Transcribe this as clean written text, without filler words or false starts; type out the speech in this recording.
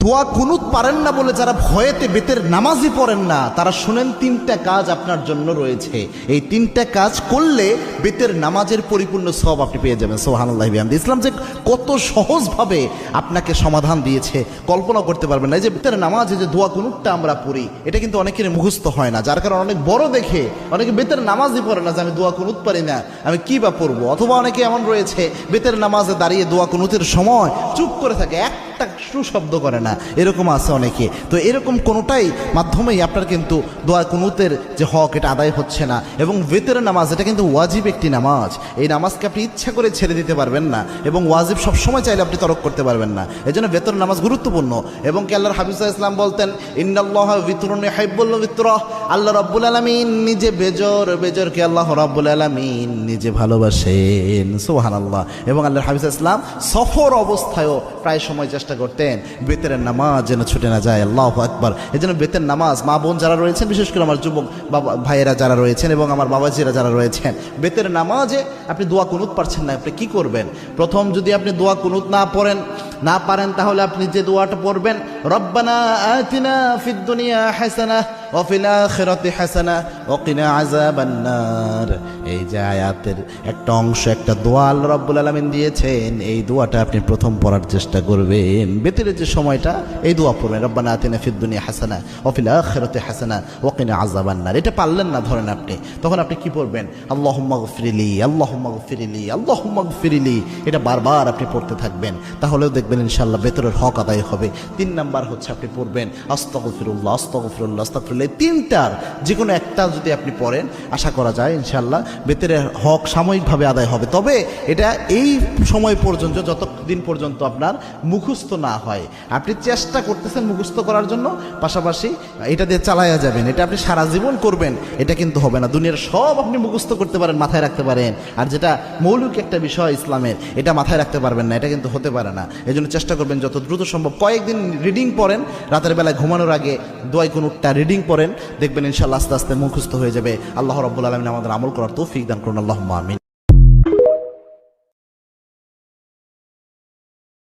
দোয়া কুনুত পারেন না বলে যারা ভয়েতে বেতের নামাজই পড়েন না, তারা শুনেন তিনটা কাজ আপনার জন্য রয়েছে। এই তিনটা কাজ করলে বেতের নামাজের পরিপূর্ণ সওয়াব আপনি পেয়ে যাবেন। সুবহানাল্লাহি ওয়া বিহামদিহি। ইসলাম যে কত সহজভাবে আপনাকে সমাধান দিয়েছে কল্পনা করতে পারবেন না। এই যে বেতের নামাজে যে দোয়া কুনুতটা আমরা পড়ি, এটা কিন্তু অনেকের মুখস্থ হয় না, যার কারণে অনেক বড় দেখে অনেকে বেতের নামাজই পড়ে না যে আমি দোয়া কুনুত পারি না, আমি কি বা পড়বো। অথবা অনেকে এমন রয়েছে বেতের নামাজে দাঁড়িয়ে দোয়া কুনুতের সময় চুপ করে থাকে, একটা শব্দ করে না, এরকম আছে অনেকে। তো এরকম কোনোটাই মাধ্যমেই আপনার কিন্তু দোয়া কুনুতের যে হক এটা আদায় হচ্ছে না। এবং বেতের নামাজ এটা কিন্তু ওয়াজিব একটি নামাজ, এই নামাজকে আপনি ইচ্ছা করে ছেড়ে দিতে পারবেন না, এবং ওয়াজিব সবসময় চাইলে আপনি তরক করতে পারবেন না। এই জন্য বেতের নামাজ গুরুত্বপূর্ণ। এবং কি আল্লাহর হাবিব সাল্লাল্লাহু আলাইহি ওয়াসাল্লাম বলতেন, ইন্নাল্লাহা বিতরুন ইউহিব্বুল বিতরা, আল্লাহ রাব্বুল আলামিন নিজে বেজরকে আল্লাহ রাব্বুল আলামিন নিজে ভালোবাসেন। সুবহানাল্লাহ। এবং আল্লাহর হাবিব সাল্লাল্লাহু আলাইহি ওয়াসাল্লাম সফর অবস্থায়ও প্রায় সময় চেষ্টা করতেন বেতের নামাজ যেন ছুটে না যায়। আল্লাহু আকবার। এই জন্য বেতের নামাজ মা বোন যারা রয়েছেন, বিশেষ করে আমার যুবক বাবা ভাইয়েরা যারা রয়েছেন এবং আমার বাবাজিরা যারা রয়েছেন, বেতের নামাজে আপনি দোয়া কুনুত পারছেন না, আপনি কি করবেন? প্রথম যদি আপনি দোয়া কুনুত না পারেন তাহলে আপনি যে দোয়াটা পড়বেন, রব্বানা আতিনা ফিদ দুনিয়া হাসানাহ ওয়া ফিল আখিরাতি হাসানাহ ওয়া কিনা আযাবান নার। এই যে আয়াতের একটা অংশ, একটা দোয়া আল্লাহ রাব্বুল আলামিন দিয়েছেন, এই দোয়াটা আপনি প্রথম পড়ার চেষ্টা করবেন। বেতের যে সময়টা এই দোয়া পড়বেন, রব্বানা আতিনা ফিদ দুনিয়া হাসানাহ ওয়া ফিল আখিরাতি হাসানাহ ওয়া কিনা আযাবান নার। এটা পারলেন না ধরেন আপনি, তখন আপনি কি পড়বেন? আল্লাহুম্মা গফিরলি, আল্লাহুম্মা গফিরলি, আল্লাহুম্মা গফিরলি। এটা বারবার আপনি পড়তে থাকবেন, তাহলেও দেখবেন ইনশাআল্লাহ বেতরের হক আদায় হবে। 3 নাম্বার হচ্ছে আপনি পড়বেন আস্তাগফিরুল্লাহ, আস্তাগফিরুল্লাহ, আস্তাগফিরুল্লাহ। তিনটার যে কোনো একটা যদি আপনি পড়েন, আশা করা যায় ইনশাআল্লাহ বেতরের হক সাময়িকভাবে আদায় হবে। তবে এটা এই সময় পর্যন্ত, যতদিন পর্যন্ত আপনার মুখস্থ না হয়। আপনি চেষ্টা করতেছেন মুখস্থ করার জন্য, পাশাপাশি এটা দিয়ে চালায়া যাবেন। এটা আপনি সারা জীবন করবেন, এটা কিন্তু হবে না। দুনিয়ার সব আপনি মুখস্থ করতে পারেন, মাথায় রাখতে পারেন, আর যেটা মৌলিক একটা বিষয় ইসলামের, এটা মাথায় রাখতে পারবেন না, এটা কিন্তু হতে পারে না। এই জন্য চেষ্টা করবেন যত দ্রুত সম্ভব কয়েকদিন রিডিং পড়েন, রাতের বেলায় ঘুমানোর আগে দোয়া কুনুতটা রিডিং পড়েন, দেখবেন ইনশাআল্লাহ আস্তে আস্তে মুখস্থ হয়ে যাবে। আল্লাহ রাব্বুল আলামিন আমাদের আমল করার তৌফিক দান করুন। আল্লাহুম্মা আমিন।